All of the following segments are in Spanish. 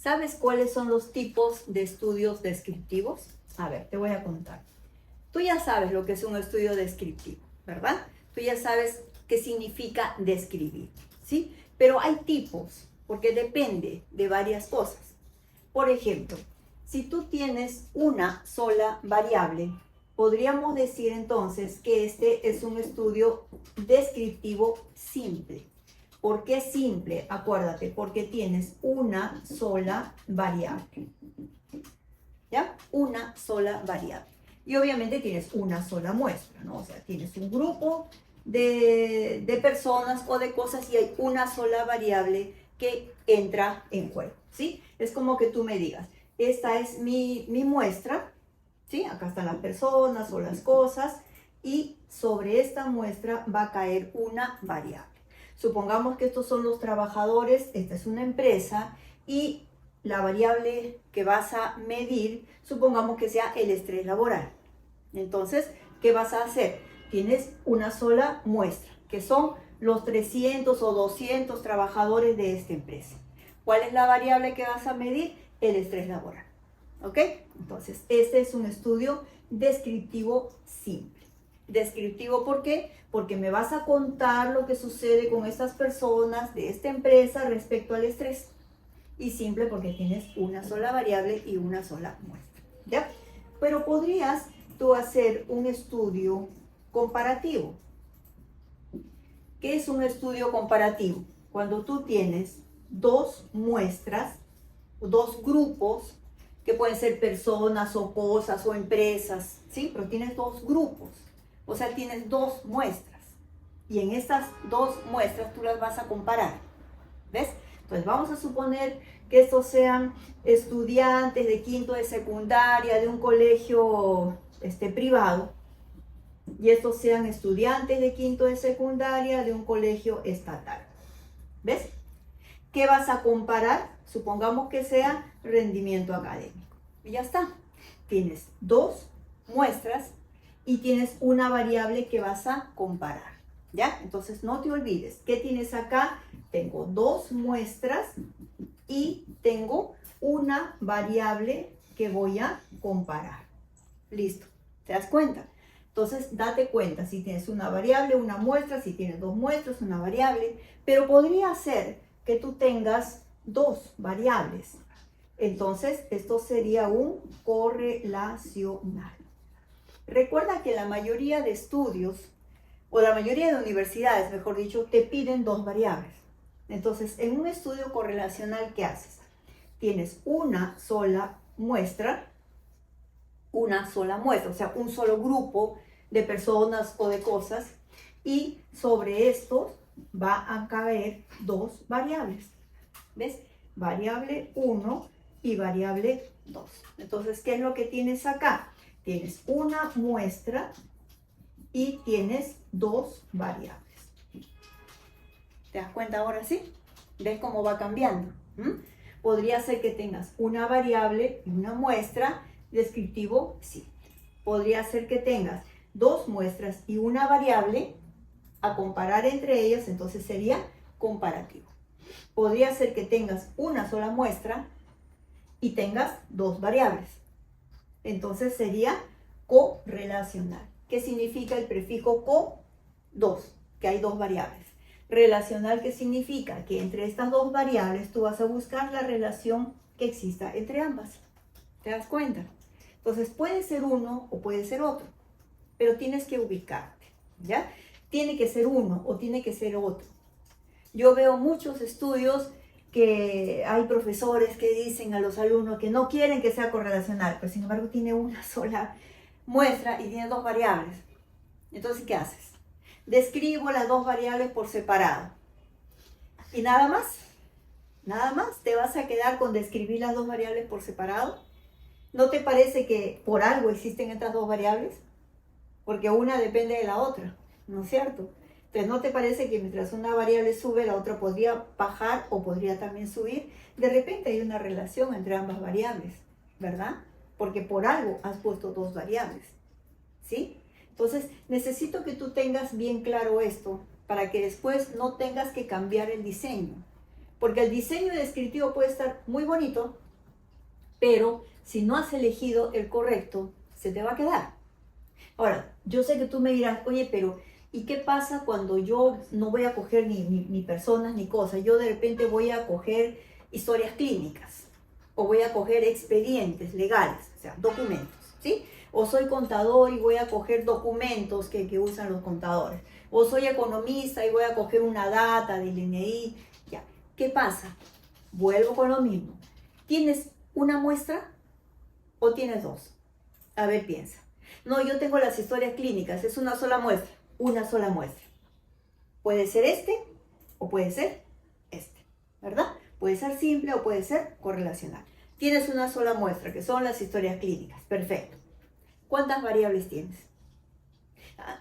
¿Sabes cuáles son los tipos de estudios descriptivos? A ver, te voy a contar. Tú ya sabes lo que es un estudio descriptivo, ¿verdad? Tú ya sabes qué significa describir, ¿sí? Pero hay tipos, porque depende de varias cosas. Por ejemplo, si tú tienes una sola variable, podríamos decir entonces que este es un estudio descriptivo simple. ¿Por qué simple? Acuérdate, porque tienes una sola variable. ¿Ya? Una sola variable. Y obviamente tienes una sola muestra, ¿no? O sea, tienes un grupo de personas o de cosas y hay una sola variable que entra en juego, ¿sí? Es como que tú me digas, esta es mi muestra, ¿sí? Acá están las personas o las cosas y sobre esta muestra va a caer una variable. Supongamos que estos son los trabajadores, esta es una empresa y la variable que vas a medir, supongamos que sea el estrés laboral. Entonces, ¿qué vas a hacer? Tienes una sola muestra, que son los 300 o 200 trabajadores de esta empresa. ¿Cuál es la variable que vas a medir? El estrés laboral. ¿Ok? Entonces, este es un estudio descriptivo simple. Descriptivo, ¿por qué? Porque me vas a contar lo que sucede con estas personas de esta empresa respecto al estrés. Y simple porque tienes una sola variable y una sola muestra, ¿ya? Pero podrías tú hacer un estudio comparativo. ¿Qué es un estudio comparativo? Cuando tú tienes dos muestras, dos grupos, que pueden ser personas o cosas o empresas, ¿sí? Pero tienes dos grupos, o sea, tienes dos muestras. Y en estas dos muestras tú las vas a comparar, ¿ves? Entonces vamos a suponer que estos sean estudiantes de quinto de secundaria de un colegio privado y estos sean estudiantes de quinto de secundaria de un colegio estatal. ¿Ves? ¿Qué vas a comparar? Supongamos que sea rendimiento académico. Y ya está. Tienes dos muestras y tienes una variable que vas a comparar. ¿Ya? Entonces no te olvides. ¿Qué tienes acá? Tengo dos muestras y tengo una variable que voy a comparar. Listo. ¿Te das cuenta? Entonces date cuenta si tienes una variable, una muestra, si tienes dos muestras, una variable. Pero podría ser que tú tengas dos variables. Entonces esto sería un correlacional. Recuerda que la mayoría de estudios o la mayoría de universidades, mejor dicho, te piden dos variables. Entonces, en un estudio correlacional, ¿qué haces? Tienes una sola muestra, o sea, un solo grupo de personas o de cosas, y sobre esto va a caer dos variables. ¿Ves? Variable 1 y variable 2. Entonces, ¿qué es lo que tienes acá? Tienes una muestra y tienes dos variables. ¿Te das cuenta ahora sí? ¿Ves cómo va cambiando? Podría ser que tengas una variable y una muestra, descriptivo, sí. Podría ser que tengas dos muestras y una variable a comparar entre ellas, entonces sería comparativo. Podría ser que tengas una sola muestra y tengas dos variables, entonces sería correlacional. ¿Qué significa el prefijo co? Dos, que hay dos variables. Relacional, ¿qué significa? Que entre estas dos variables tú vas a buscar la relación que exista entre ambas. ¿Te das cuenta? Entonces puede ser uno o puede ser otro, pero tienes que ubicarte, ¿ya? Tiene que ser uno o tiene que ser otro. Yo veo muchos estudios que hay profesores que dicen a los alumnos que no quieren que sea correlacional, pero sin embargo tiene una sola muestra y tiene dos variables. Entonces, ¿qué haces? Describo las dos variables por separado. Y nada más, te vas a quedar con describir las dos variables por separado. ¿No te parece que por algo existen estas dos variables? Porque una depende de la otra, ¿no es cierto? Entonces, ¿no te parece que mientras una variable sube, la otra podría bajar o podría también subir? De repente hay una relación entre ambas variables, ¿verdad? Porque por algo has puesto dos variables, ¿sí? Entonces, necesito que tú tengas bien claro esto para que después no tengas que cambiar el diseño. Porque el diseño descriptivo puede estar muy bonito, pero si no has elegido el correcto, se te va a quedar. Ahora, yo sé que tú me dirás, oye, pero ¿y qué pasa cuando yo no voy a coger ni personas ni cosas? Yo de repente voy a coger historias clínicas o voy a coger expedientes legales, o sea, documentos, ¿sí? O soy contador y voy a coger documentos que usan los contadores. O soy economista y voy a coger una data del INEI. Ya, ¿qué pasa? Vuelvo con lo mismo. ¿Tienes una muestra o tienes dos? A ver, piensa. No, yo tengo las historias clínicas, es una sola muestra. Una sola muestra. Puede ser este o puede ser este, ¿verdad? Puede ser simple o puede ser correlacional. Tienes una sola muestra, que son las historias clínicas. Perfecto. ¿Cuántas variables tienes?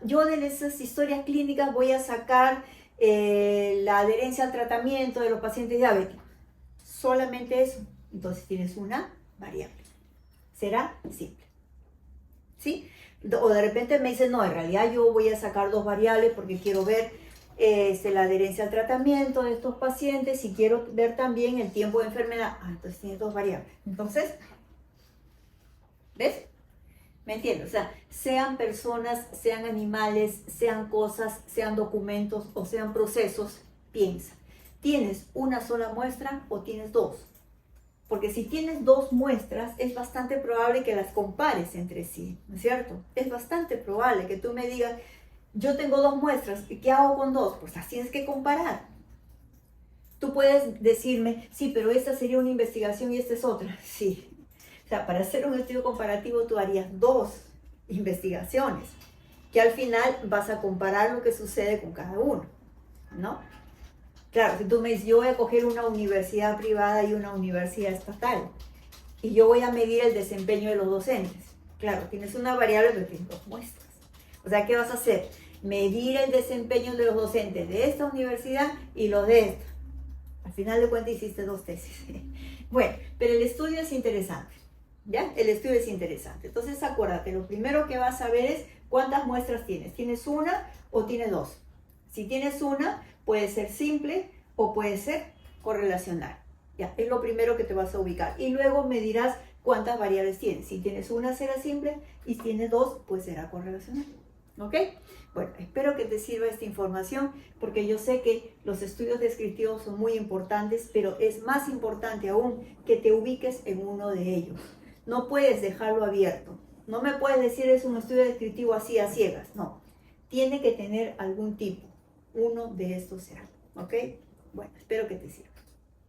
Yo de esas historias clínicas voy a sacar la adherencia al tratamiento de los pacientes diabéticos. Solamente eso. Entonces tienes una variable. Será simple. ¿Sí? O de repente me dicen, no, en realidad yo voy a sacar dos variables porque quiero ver la adherencia al tratamiento de estos pacientes y quiero ver también el tiempo de enfermedad. Entonces tienes dos variables. Entonces, ¿ves? ¿Me entiendes? O sea, sean personas, sean animales, sean cosas, sean documentos o sean procesos, piensa. ¿Tienes una sola muestra o tienes dos? Porque si tienes dos muestras, es bastante probable que las compares entre sí, ¿no es cierto? Es bastante probable que tú me digas, yo tengo dos muestras, ¿qué hago con dos? Pues las tienes que comparar. Tú puedes decirme, sí, pero esta sería una investigación y esta es otra. Sí. O sea, para hacer un estudio comparativo tú harías dos investigaciones, que al final vas a comparar lo que sucede con cada uno, ¿no? Claro, si tú me dices, yo voy a coger una universidad privada y una universidad estatal, y yo voy a medir el desempeño de los docentes. Claro, tienes una variable, pero tienes dos muestras. O sea, ¿qué vas a hacer? Medir el desempeño de los docentes de esta universidad y los de esta. Al final de cuentas hiciste dos tesis. Bueno, pero el estudio es interesante. ¿Ya? El estudio es interesante. Entonces, acuérdate, lo primero que vas a ver es cuántas muestras tienes. ¿Tienes una o tienes dos? Si tienes una, puede ser simple o puede ser correlacional. Ya, es lo primero que te vas a ubicar. Y luego me dirás cuántas variables tienes. Si tienes una, será simple. Y si tienes dos, pues será correlacional. ¿Ok? Bueno, espero que te sirva esta información porque yo sé que los estudios descriptivos son muy importantes, pero es más importante aún que te ubiques en uno de ellos. No puedes dejarlo abierto. No me puedes decir es un estudio descriptivo así a ciegas. No. Tiene que tener algún tipo. Uno de estos será. ¿Ok? Bueno, espero que te sirva.